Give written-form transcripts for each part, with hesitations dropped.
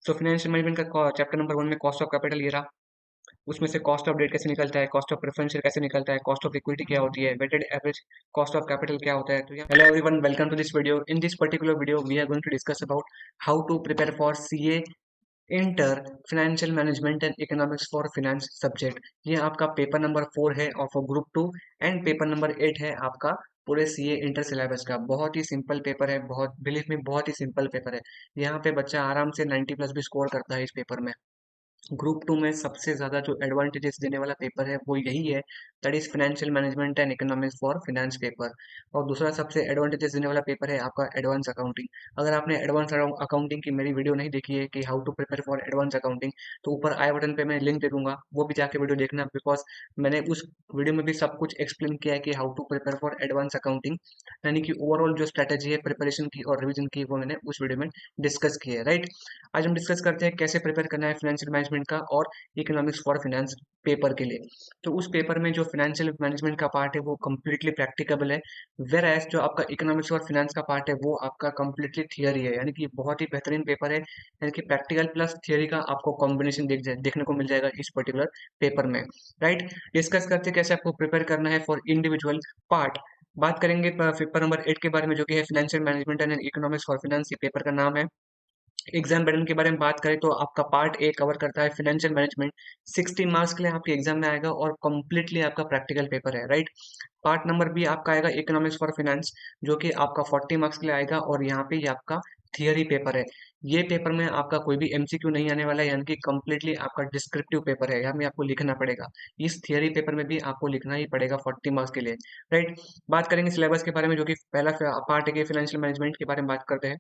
So financial management का chapter number 1 में cost of capital ये रहा। उसमें से कॉस्ट ऑफ डेट कैसे निकलता है, कॉस्ट ऑफ प्रेफरेंस शेयर कैसे निकलता है, कॉस्ट ऑफ इक्विटी क्या होती है, weighted average cost of capital क्या होता है। तो hello everyone, welcome to this video. In this particular video we are going to discuss about how to prepare for CA inter financial management and economics for finance subject. ये आपका paper number 4 है of group 2 and paper number 8 है आपका पूरे CA inter syllabus का। बहुत ही simple paper है, बहुत बिलीव में बहुत ही सिंपल पेपर है। यहाँ पे बच्चा आराम से 90 प्लस भी स्कोर करता है इस पेपर में। ग्रुप 2 में सबसे ज़्यादा जो एडवांटेजेस देने वाला पेपर है वो यही है, that is financial management and economics for finance paper. और दूसरा सबसे एडवांटेजेस देने वाला पेपर है आपका एडवांस अकाउंटिंग। अगर आपने एडवांस अकाउंटिंग की मेरी वीडियो नहीं देखी है कि how to prepare for advance accounting, तो ऊपर आई बटन पे मैं लिंक दे दूंगा, वो भी जाके वीडियो देखना, बिकॉज मैंने उस वीडियो में भी सब कुछ एक्सप्लेन किया है कि how to prepare for advance accounting, यानी कि ओवरऑल जो स्ट्रेटेजी है प्रिपरेशन की और रिविजन की वो मैंने उस वीडियो में डिस्कस की है, राइट। आज हम डिस्कस करते हैं कैसे प्रिपेयर करना है फाइनेंशियल मैनेजमेंट का और इकोनॉमिक्स फॉर फाइनेंस पेपर के लिए। तो उस पेपर में जो फाइनेंशियल मैनेजमेंट का पार्ट है वो कम्प्लीटली प्रैक्टिकल है, वेर एज जो आपका इकोनॉमिक्स और फाइनेंस का पार्ट है वो आपका कम्प्लीटली थियरी है, यानी कि बहुत ही बेहतरीन पेपर है। यानी कि प्रैक्टिकल प्लस थियरी का आपको कॉम्बिनेशन देखने को मिल जाएगा इस पर्टिकुलर पेपर में, राइट। डिस्कस करते हैं कैसे आपको प्रिपेयर करना है फॉर इंडिविजुअल पार्ट। बात करेंगे पेपर नंबर 8 के बारे में, जो कि है financial management and economics for finance. ये पेपर का नाम है। एग्जाम पैटर्न के बारे में बात करें तो आपका पार्ट ए कवर करता है फाइनेंशियल मैनेजमेंट, 60 मार्क्स के लिए आपके एग्जाम में आएगा और कंप्लीटली आपका प्रैक्टिकल पेपर है, राइट। पार्ट नंबर बी आपका आएगा इकोनॉमिक्स फॉर फाइनेंस, जो कि आपका 40 मार्क्स के लिए आएगा और यहाँ पे ये आपका थियरी पेपर है। ये पेपर में आपका कोई भी एमसीक्यू नहीं आने वाला है, यानी कि कंप्लीटली आपका डिस्क्रिप्टिव पेपर है, यहाँ में आपको लिखना पड़ेगा। इस थियरी पेपर में भी आपको लिखना ही पड़ेगा 40 मार्क्स के लिए, राइट। बात करेंगे सिलेबस के बारे में, जो कि पहला पार्ट है फाइनेंशियल मैनेजमेंट के बारे में बात करते हैं।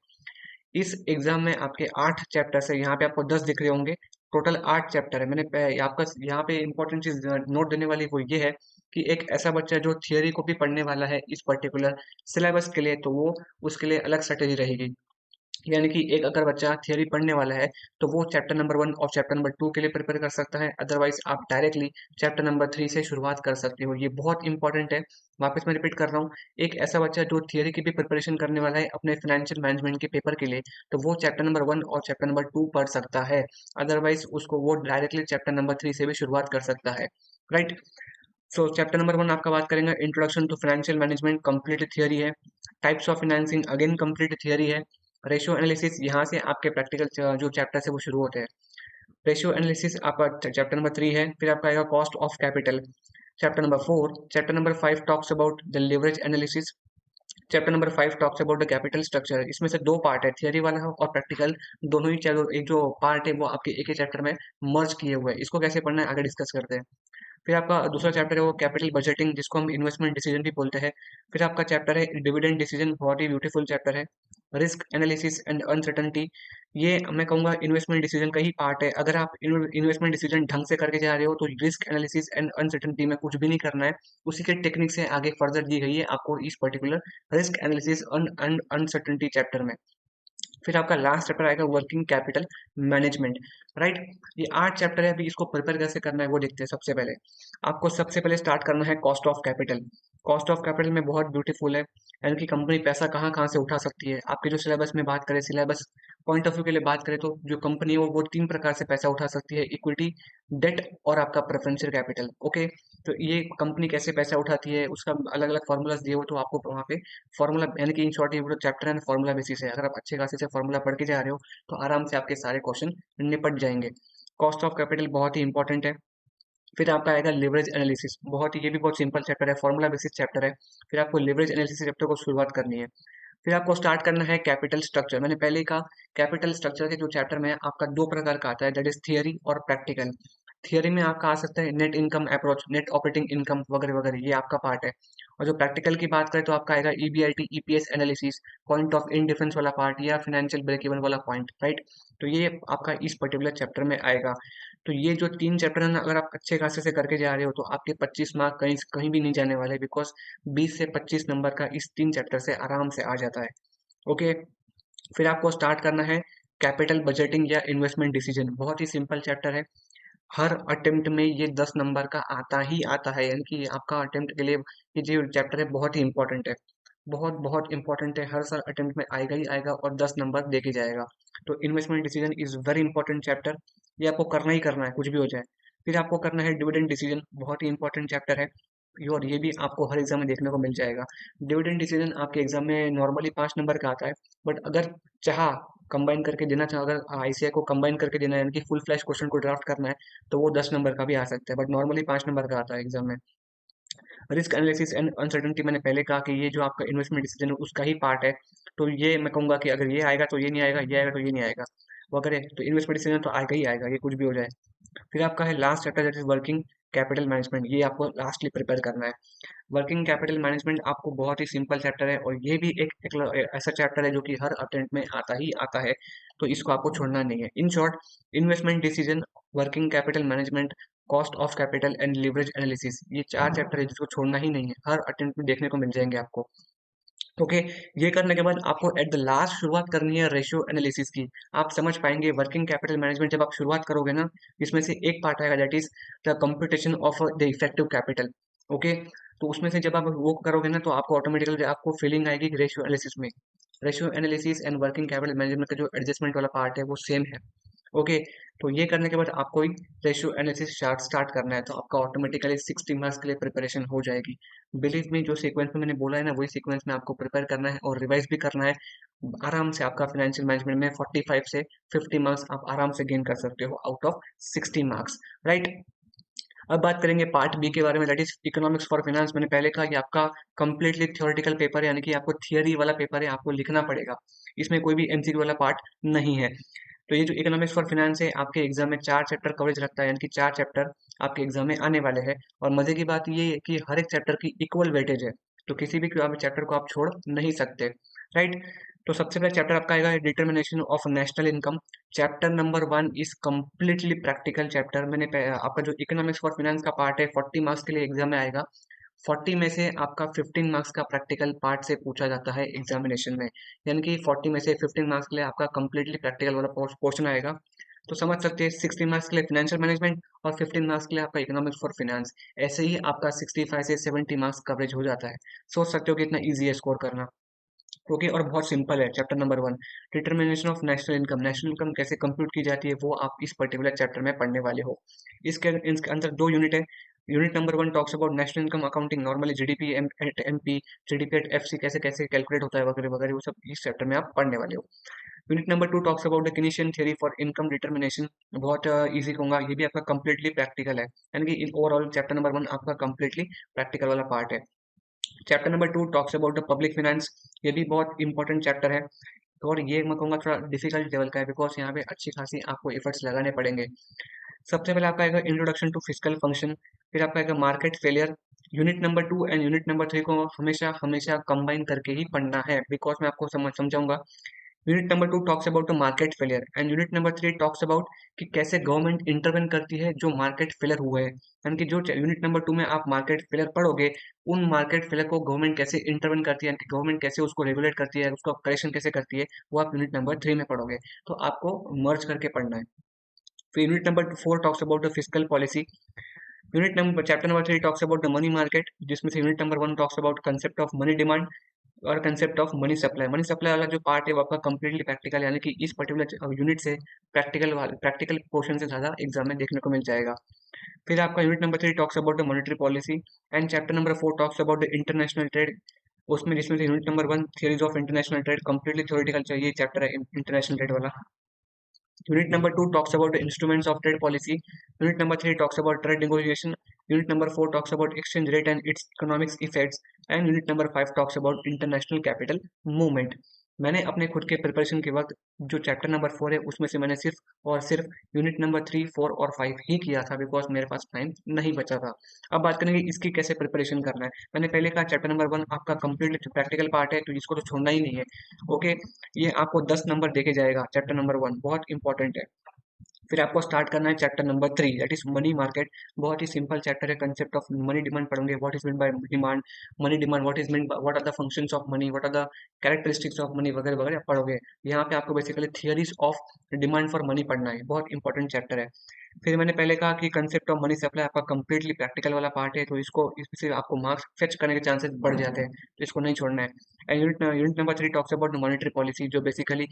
इस एग्जाम में आपके 8 चैप्टर्स है, यहाँ पे आपको 10 दिख रहे होंगे। टोटल 8 चैप्टर है। मैंने आपका यहाँ पे इंपॉर्टेंट चीज नोट देने वाली वो ये है कि एक ऐसा बच्चा जो थियरी को भी पढ़ने वाला है इस पर्टिकुलर सिलेबस के लिए, तो वो उसके लिए अलग स्ट्रेटेजी रहेगी। यानी कि एक अगर बच्चा थियरी पढ़ने वाला है तो वो चैप्टर नंबर 1 और चैप्टर नंबर 2 के लिए प्रिपेयर कर सकता है, अदरवाइज आप डायरेक्टली चैप्टर नंबर 3 से शुरुआत कर सकते हो। ये बहुत इंपॉर्टेंट है। वापस मैं रिपीट कर रहा हूँ, एक ऐसा बच्चा जो थियरी की भी प्रिपरेशन करने वाला है अपने फाइनेंशियल मैनेजमेंट के पेपर के लिए, तो वो चैप्टर नंबर 1 और चैप्टर नंबर 2 पढ़ सकता है, अदरवाइज उसको वो डायरेक्टली चैप्टर नंबर 3 से भी शुरुआत कर सकता है, राइट। सो चैप्टर नंबर 1 आपका बात करेंगे introduction to financial management, complete theory है। Types of financing again complete theory है। रेशियो एनालिसिस, यहाँ से आपके प्रैक्टिकल जो चैप्टर है वो शुरू होते हैं। रेशियो एनालिसिस आपका चैप्टर नंबर 3 है। फिर आपका आएगा cost of capital, chapter number 4। Chapter number 5 talks about the leverage analysis. Chapter number 5 talks about the capital structure. इसमें से दो पार्ट है, थियरी वाला और प्रैक्टिकल, दोनों ही एक जो पार्ट है वो आपके एक ही चैप्टर में मर्ज किए हुए हैं। इसको कैसे पढ़ना है आगे डिस्कस करते हैं। फिर आपका दूसरा चैप्टर है वो कैपिटल बजटिंग, जिसको हम इन्वेस्टमेंट डिसीजन भी बोलते हैं। फिर आपका चैप्टर है डिविडेंड डिसीजन, बहुत ही ब्यूटीफुल चैप्टर है। रिस्क एनालिसिस एंड अनसर्टनिटी, ये मैं कहूँगा इन्वेस्टमेंट डिसीजन का ही पार्ट है। अगर आप इन्वेस्टमेंट डिसीजन ढंग से करके जा रहे हो तो रिस्क एनालिसिस एंड अनसर्टनिटी में कुछ भी नहीं करना है, उसी के टेक्निक से आगे फर्दर दी गई है आपको इस particular risk analysis and uncertainty chapter में। फिर आपका लास्ट चैप्टर आएगा वर्किंग कैपिटल मैनेजमेंट, राइट। ये 8 चैप्टर है। अभी इसको प्रिपेयर कैसे करना है वो देखते हैं। सबसे पहले आपको सबसे पहले स्टार्ट करना है cost of capital. Cost of capital में बहुत ब्यूटीफुल है, यानी कि कंपनी पैसा कहाँ कहाँ से उठा सकती है। आपके जो सिलेबस में बात करें, सिलेबस पॉइंट ऑफ व्यू के लिए बात करें, तो जो कंपनी है वो 3 प्रकार से पैसा उठा सकती है, इक्विटी, डेट और आपका प्रेफरेंशियल कैपिटल, ओके। तो ये कंपनी कैसे पैसा उठाती है उसका अलग अलग फॉर्मूलाज दिए हो, तो आपको वहाँ पे फॉर्मूला, यानी कि इन शॉर्ट ये पूरा चैप्टर है फॉर्मूला बेसिस है। अगर आप अच्छे खासे से फॉर्मूला पढ़ के जा रहे हो तो आराम से आपके सारे क्वेश्चन निपट जाएंगे। कॉस्ट ऑफ कैपिटल बहुत ही इंपॉर्टेंट है। फिर आपका आएगा लिवरेज एनालिसिस, बहुत ही ये भी बहुत सिंपल चैप्टर है, फॉर्मूला बेसिस चैप्टर है। फिर आपको लिवरेज एनालिसिस चैप्टर को शुरुआत करनी है। फिर आपको स्टार्ट करना है कैपिटल स्ट्रक्चर। मैंने पहले ही कहा, कैपिटल स्ट्रक्चर के जो चैप्टर में आपका 2 प्रकार का आता है, दैट इज थियरी और प्रैक्टिकल। थियरी में आपका आ सकता है net income approach, net operating income वगैरह वगैरह, ये आपका पार्ट है। और जो प्रैक्टिकल की बात करें तो आपका आएगा EBIT, EPS analysis, point of in difference वाला पार्ट या फाइनेंशियल ब्रेक इवन वाला पॉइंट, राइट। तो ये आपका इस पर्टिकुलर चैप्टर में आएगा। तो ये जो 3 चैप्टर है ना, अगर आप अच्छे खासे से करके जा रहे हो तो आपके 25 मार्क कहीं कहीं भी नहीं जाने वाले, बिकॉज 20 से 25 नंबर का इस 3 चैप्टर से आराम से आ जाता है, ओके। फिर आपको स्टार्ट करना है कैपिटल बजटिंग या इन्वेस्टमेंट डिसीजन, बहुत ही सिंपल चैप्टर है। हर अटेम्प्ट में ये 10 नंबर का आता ही आता है, यानी कि आपका अटेम्प्ट के लिए ये जो चैप्टर है बहुत ही इंपॉर्टेंट है। बहुत बहुत इंपॉर्टेंट है, हर साल अटेम्प्ट में आएगा ही आएगा और 10 नंबर दे के जाएगा। तो investment decision is very important chapter, ये आपको करना ही करना है कुछ भी हो जाए। फिर आपको करना है डिविडेंड डिसीजन, बहुत ही इंपॉर्टेंट चैप्टर है और ये भी आपको हर एग्जाम में देखने को मिल जाएगा। डिविडेंड डिसीजन आपके एग्जाम में नॉर्मली 5 नंबर का आता है, बट अगर चाह कंबाइन करके देना चाहो, अगर आईसीआई को कंबाइन करके देना है यानी कि फुल फ्लैश क्वेश्चन को ड्राफ्ट करना है, तो वो 10 नंबर का भी आ सकता है, बट नॉर्मली 5 नंबर का आता है एग्जाम में। रिस्क एनालिसिस एंड अनसर्टेनिटी, मैंने पहले कहा कि ये जो आपका इन्वेस्टमेंट डिसीजन है उसका ही पार्ट है। तो ये मैं कहूंगा कि अगर ये आएगा तो ये नहीं आएगा, ये आएगा तो ये नहीं आएगा वगैरह, तो इन्वेस्टमेंट डिसीजन तो आएगा ही आएगा, ये कुछ भी हो जाए। फिर आपका है last chapter, that is working capital management, ये आपको लास्टली प्रिपेयर करना है। वर्किंग कैपिटल मैनेजमेंट आपको बहुत ही सिंपल चैप्टर है और ये भी एक ऐसा चैप्टर है जो कि हर अटेम्प्ट में आता ही आता है, तो इसको आपको छोड़ना नहीं है। In short, investment decision, working capital management, cost of capital and leverage analysis, ये 4 चैप्टर है जिसको छोड़ना ही नहीं है, हर अटेम्प्ट में देखने को मिल जाएंगे आपको। ओके, ये करने के बाद आपको एट द लास्ट शुरुआत करनी है रेशियो एनालिसिस की। आप समझ पाएंगे वर्किंग कैपिटल मैनेजमेंट जब आप शुरुआत करोगे ना, इसमें से एक पार्ट आएगा that is the computation of the effective capital. Okay, तो उसमें से जब आप वो करोगे ना तो आपको ऑटोमेटिकली आपको फीलिंग आएगी कि रेशियो एनालिसिस में, ratio analysis and working capital management का जो एडजस्टमेंट वाला पार्ट है वो सेम है। ओके, तो ये करने के बाद आपको ही रेशियो एनालिसिस चार्ट स्टार्ट करना है, तो आपका ऑटोमेटिकली 60 मार्क्स के लिए प्रिपरेशन हो जाएगी। बिलीव में जो सीक्वेंस में मैंने बोला है ना, वही सीक्वेंस में आपको प्रिपेयर करना है और रिवाइज भी करना है। आराम से आपका फाइनेंशियल मैनेजमेंट में 45 से 50 मार्क्स आप आराम से गेन कर सकते हो आउट ऑफ 60 मार्क्स, राइट। अब बात करेंगे पार्ट बी के बारे में, that is economics for finance. मैंने पहले कहा कि आपका कंप्लीटली थ्योरेटिकल पेपर है, यानी कि आपको थियरी वाला पेपर है, आपको लिखना पड़ेगा, इसमें कोई भी एमसीक्यू वाला पार्ट नहीं है। तो ये जो इकोनॉमिक्स फॉर फाइनेंस है आपके एग्जाम में 4 चैप्टर कवरेज रखता है, यानी कि 4 चैप्टर आपके एग्जाम में आने वाले हैं। और मजे की बात ये है कि हर एक चैप्टर की इक्वल वेटेज है, तो किसी भी चैप्टर को आप छोड़ नहीं सकते, राइट। तो सबसे पहला चैप्टर आपका आएगा determination of national income. Chapter number 1 is completely practical chapter. आपका जो इकोनॉमिक्स फॉर फाइनेंस का पार्ट है 40 मार्क्स के लिए एग्जाम में आएगा। 40 में से आपका 15 मार्क्स का प्रैक्टिकल पार्ट से पूछा जाता है एग्जामिनेशन में, यानी कि 40 में से 15 मार्क्स के लिए आपका कंप्लीटली प्रैक्टिकल वाला पोर्शन आएगा। तो समझ सकते हैं 60 मार्क्स के लिए फाइनेंशियल मैनेजमेंट और 15 मार्क्स के लिए आपका इकोनॉमिक्स फॉर फाइनेंस। ऐसे ही आपका 65 से 70 मार्क्स कवरेज हो जाता है। सोच सकते हो कि इतना ईजी है स्कोर करना। ओके, और बहुत सिंपल है chapter number 1, determination of national income. National income कैसे कंप्यूट की जाती है वो आप इस पर्टिकुलर चैप्टर में पढ़ने वाले हो। इसके अंदर 2 यूनिट है। Unit number 1 talks about national income accounting, normally GDP at MP, GDP at FC कैसे कैसे कैलकुलेट होता है वगैरह वगैरह, वो सब इस चैप्टर में आप पढ़ने वाले हो। Unit number 2 talks about the Keynesian theory for income determination, बहुत इजी कहूंगा, ये भी आपका कंप्लीटली प्रैक्टिकल है, यानी कि ओवरऑल चैप्टर नंबर 1 आपका कंप्लीटली प्रैक्टिकल वाला पार्ट है। Chapter number 2 talks about the public finance, ये भी बहुत इंपॉर्टेंट चैप्टर है और ये मैं कहूँगा थोड़ा डिफिकल्ट लेवल का है, बिकॉज यहाँ पे अच्छी खासी आपको एफर्ट्स लगाने पड़ेंगे। सबसे पहले आपका आएगा इंट्रोडक्शन टू फिजिकल फंक्शन, फिर आपका आएगा market failure. Unit number 2 and unit number 3 को हमेशा हमेशा कंबाइन करके ही पढ़ना है, बिकॉज मैं आपको समझाऊंगा। Unit number 2 talks about the market failure and unit number 3 talks about कि कैसे गवर्नमेंट इंटरवेन करती है जो मार्केट फेलियर हुए हैं, यानी कि जो यूनिट नंबर 2 में आप मार्केट फेलियर पढ़ोगे, उन मार्केट फेलियर को गवर्नमेंट कैसे इंटरवेन करती है, यानी कि गवर्नमेंट कैसे उसको रेगुलेट करती है, उसका करेक्शन कैसे करती है, वो आप यूनिट नंबर 3 में पढ़ोगे। तो आपको मर्ज करके पढ़ना है। फिर unit number 4 talks about the physical policy. Unit number chapter number 3 talks about the money market, जिसमें से unit number 1 talks about concept of money demand और concept of money supply. Money supply वाला जो पार्ट है वो आपका completely practical, यानी कि इस पर्टिकुलर यूनिट से प्रैक्टिकल पोर्शन से ज़्यादा एग्जाम में देखने को मिल जाएगा। फिर आपका unit number 3 talks about the monetary policy and chapter number 4 talks about the international trade. उसमें जिसमें से unit number 1 theories of international trade, completely theoretical चाहिए चैप्टर है इंटरनेशनल ट्रेड वाला। Unit number 2 talks about the instruments of trade policy. Unit number 3 talks about trade negotiation. Unit number 4 talks about exchange rate and its economics effects. And unit number 5 talks about international capital movement. मैंने अपने खुद के preparation के वक्त जो chapter number 4 है उसमें से मैंने सिर्फ और सिर्फ यूनिट नंबर 3, 4 और 5 ही किया था, बिकॉज मेरे पास टाइम नहीं बचा था। अब बात करेंगे इसकी कैसे प्रिपरेशन करना है। मैंने पहले कहा चैप्टर नंबर 1 आपका कंप्लीट प्रैक्टिकल पार्ट है, तो इसको तो छोड़ना ही नहीं है। ओके, ये आपको 10 नंबर देके जाएगा, चैप्टर नंबर 1 बहुत इंपॉर्टेंट है। फिर आपको स्टार्ट करना है chapter number 3, that is money market. बहुत ही सिंपल चैप्टर है, कंसेप्ट ऑफ मनी डिमांड पढ़ोगे, what is mean by demand, money demand, what is mean, what are the functions of money, what are the characteristics of money वगैरह वगैरह पढ़ोगे। यहाँ पे आपको basically theories of demand for money पढ़ना है, बहुत इंपॉर्टेंट चैप्टर है। फिर मैंने पहले कहा कि कंसेप्ट ऑफ मनी सप्लाई आपका कंप्लीटली प्रैक्टिकल वाला पार्ट है, तो इसको इससे आपको मार्क्स फेच करने के चांसेस बढ़ जाते हैं, तो इसको नहीं छोड़ना है। And unit number 3 talks about monetary policy, जो बेसिकली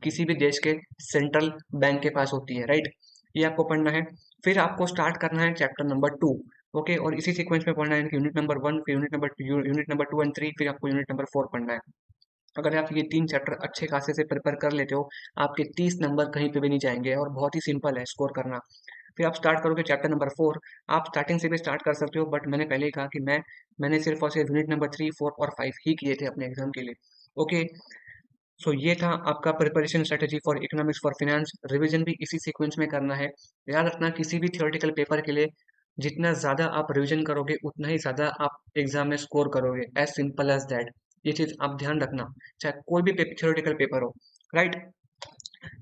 किसी भी देश के सेंट्रल बैंक के पास होती है, राइट। ये आपको पढ़ना है। फिर आपको स्टार्ट करना है चैप्टर नंबर 2। ओके, और इसी सीक्वेंस में पढ़ना है कि यूनिट नंबर 1, फिर यूनिट नंबर 2 एंड 3, फिर आपको यूनिट नंबर 4 पढ़ना है। अगर आप ये 3 चैप्टर अच्छे खासे से प्रिपेयर कर लेते हो, आपके 30 नंबर कहीं पे भी नहीं जाएंगे, और बहुत ही सिंपल है स्कोर करना। फिर आप स्टार्ट करोगे चैप्टर नंबर 4। आप स्टार्टिंग से भी स्टार्ट कर सकते हो, बट मैंने पहले ही कहा कि मैंने सिर्फ और सिर्फ यूनिट नंबर 3, 4 और 5 ही किए थे अपने एग्जाम के लिए। ओके, सो ये था आपका preparation strategy for economics for finance. Revision भी इसी सीक्वेंस में करना है। याद रखना, किसी भी थियोरेटिकल पेपर के लिए जितना ज़्यादा आप रिवीजन करोगे, उतना ही ज़्यादा आप एग्जाम में स्कोर करोगे। As simple as that. ये चीज़ आप ध्यान रखना, चाहे कोई भी थियोरेटिकल पेपर हो, राइट।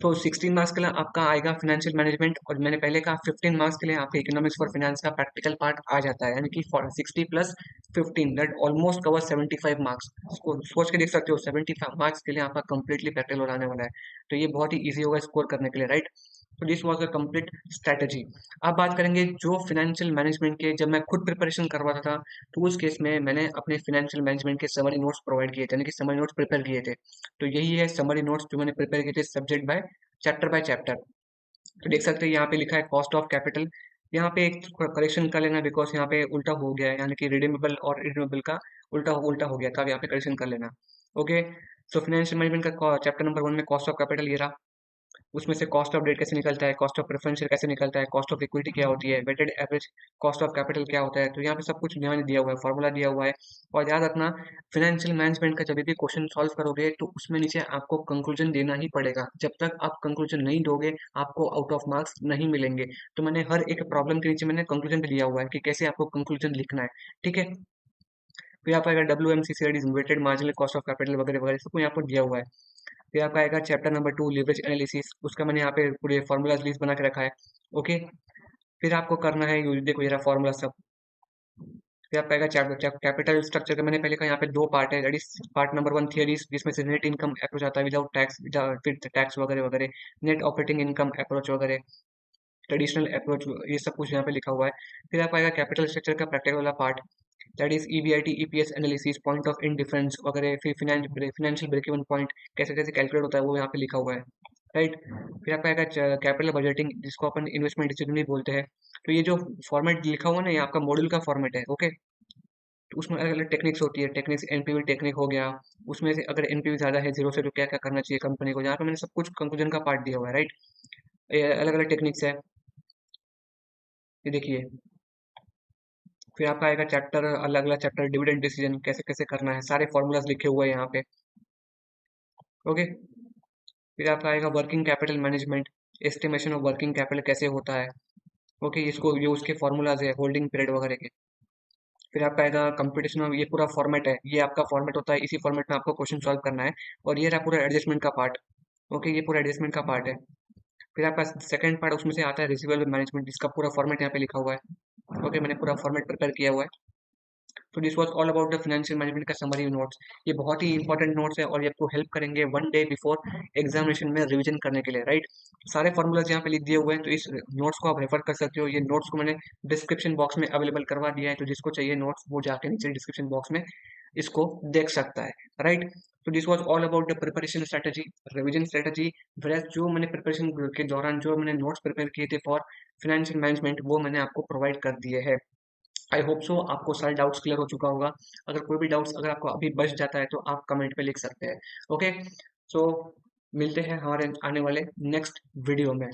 तो 16 मार्क्स के लिए आपका आएगा फाइनेंशियल मैनेजमेंट, और मैंने पहले कहा 15 मार्क्स के लिए आपके इकोनॉमिक्स फॉर फाइनेंस का प्रैक्टिकल पार्ट आ जाता है, यानी कि 60 plus 15, that almost cover 75 marks. सोच के देख सकते हो, 75 मार्क्स के लिए आपका कंप्लीटली प्रैक्टिकल आने वाला है। तो ये बहुत ही ईजी होगा स्कोर करने के लिए, राइट। तो this was a complete strategy. अब बात करेंगे जो फिनेंशियल मैनेजमेंट के, जब मैं खुद प्रिपरेशन करवाता था, तो उस केस में मैंने अपने फिनेंशियल मैनेजमेंट के समरी नोट्स प्रोवाइड किए थे, यानी कि समरी नोट्स प्रिपेयर किए थे। तो यही है समरी नोट्स जो मैंने प्रिपेयर किए थे, सब्जेक्ट बाय चैप्टर। तो देख सकते हैं यहाँ पे लिखा है कॉस्ट ऑफ कैपिटल। यहाँ पे एक करेक्शन कर लेना, बिकॉज यहाँ पे उल्टा हो गया है, यानी कि रिडीमेबल और रिडीमेबल का उल्टा उल्टा हो गया था। अब यहाँ पे करेक्शन कर लेना। ओके, सो फाइनेंशियल मैनेजमेंट का चैप्टर नंबर 1 में कॉस्ट ऑफ कैपिटल ये रहा। उसमें से कॉस्ट ऑफ डेट कैसे निकलता है, कॉस्ट ऑफ प्रेफरेंस शेयर कैसे निकलता है, कॉस्ट ऑफ इक्विटी क्या होती है, weighted average cost of capital क्या होता है। तो यहाँ पे सब कुछ यहाँ दिया हुआ है, फॉर्मूला दिया हुआ है। और याद रखना, फाइनेंशियल मैनेजमेंट का जब भी क्वेश्चन सॉल्व करोगे, तो उसमें नीचे आपको कंक्लूजन देना ही पड़ेगा। जब तक आप कंक्लूजन नहीं दोगे, आपको आउट ऑफ मार्क्स नहीं मिलेंगे। तो मैंने हर एक प्रॉब्लम के नीचे मैंने कंक्लूजन भी दिया हुआ है कि कैसे आपको कंक्लूजन लिखना है, ठीक है। फिर आपका आएगा WMCC, weighted marginal cost of capital वगैरह वगैरह, सब कुछ यहाँ पर दिया हुआ है। फिर आपका आएगा चैप्टर नंबर 2, लिवरेज एनालिसिस। उसका मैंने यहाँ पे पूरे फॉर्मूलाज लिस्ट बना के रखा है। ओके, फिर आपको करना है, देखो ये रहा फॉर्मूला सब। फिर आपका आएगा चैप्टर कैपिटल स्ट्रक्चर का। मैंने पहले कहा यहाँ पे 2 पार्ट है, that is part number 1 theories, जिसमें से नेट इनकम अप्रोच आता है विदाउट टैक्स, फिर टैक्स वगैरह वगैरह, नेट ऑपरेटिंग इनकम अप्रोच वगैरह, ट्रेडिशनल अप्रोच, ये सब कुछ यहाँ पे लिखा हुआ है। फिर आपका आएगा कैपिटल स्ट्रक्चर का प्रैक्टिकल वाला part, that is EBIT EPS analysis, point of indifference वगैरह, फिर फाइनेंशियल ब्रेक इवन पॉइंट कैसे कैसे कैलकुलेट होता है, वो यहाँ पे लिखा हुआ है, राइट। फिर आपका आएगा कैपिटल बजटिंग, जिसको अपन इन्वेस्टमेंट डिसीजन भी बोलते हैं। तो ये जो फॉर्मेट लिखा हुआ है ना, ये आपका मॉड्यूल का फॉर्मेट है। ओके, तो उसमें अलग अलग टेक्निक्स होती है, टेक्निक्स एनपीवी टेक्निक हो गया। उसमें से अगर एनपीवी ज़्यादा है जीरो से, तो क्या क्या करना चाहिए कंपनी को, यहाँ पे मैंने सब कुछ कंक्लूजन का पार्ट दिया हुआ है, राइट। अलग अलग टेक्निक्स है, ये देखिए। फिर आपका आएगा चैप्टर, अलग अलग चैप्टर, डिविडेंड डिसीजन कैसे कैसे करना है, सारे फॉर्मूलाज लिखे हुए हैं यहाँ पे। ओके, फिर आपका आएगा working capital management, estimation of working capital कैसे होता है। ओके, इसको ये उसके फॉर्मूलाज है, होल्डिंग पीरियड वगैरह के। फिर आपका आएगा कंपटीशन ऑफ, ये पूरा फॉर्मेट है, ये आपका फॉर्मेट होता है, इसी फॉर्मेट में आपको क्वेश्चन सॉल्व करना है। और ये रहा पूरा एडजस्टमेंट का पार्ट। ओके, ये पूरा एडजस्टमेंट का पार्ट है। फिर आपका सेकंड पार्ट, उसमें से आता है रिसीवेबल मैनेजमेंट, जिसका पूरा फॉर्मेट यहाँ पे लिखा हुआ है। ओके, मैंने पूरा फॉर्मेट प्रिपेयर किया हुआ है। तो this was all about the financial management का समरी नोट्स। ये बहुत ही इंपॉर्टेंट नोट्स है, और ये आपको हेल्प करेंगे 1 डे बिफोर एग्जामिनेशन में रिवीजन करने के लिए, राइट। सारे फॉर्मूलाज यहाँ पे लिख दिए हुए हैं, तो इस नोट्स को आप रेफर कर सकते हो। ये नोट्स को मैंने डिस्क्रिप्शन बॉक्स में अवेलेबल करवा दिया है, तो जिसको चाहिए नोट्स, वो जाके नीचे डिस्क्रिप्शन बॉक्स में इसको देख सकता है, राइट। तो this was all about the preparation strategy, revision strategy. जो मैंने प्रिपरेशन के दौरान जो मैंने नोट्स प्रिपेयर किए थे फॉर फाइनेंशियल मैनेजमेंट, वो मैंने आपको प्रोवाइड कर दिए हैं। आई होप सो आपको सारे डाउट्स क्लियर हो चुका होगा। अगर कोई भी डाउट्स अगर आपको अभी बच जाता है, तो आप कमेंट पे लिख सकते हैं। ओके, सो मिलते हैं हमारे आने वाले नेक्स्ट वीडियो में।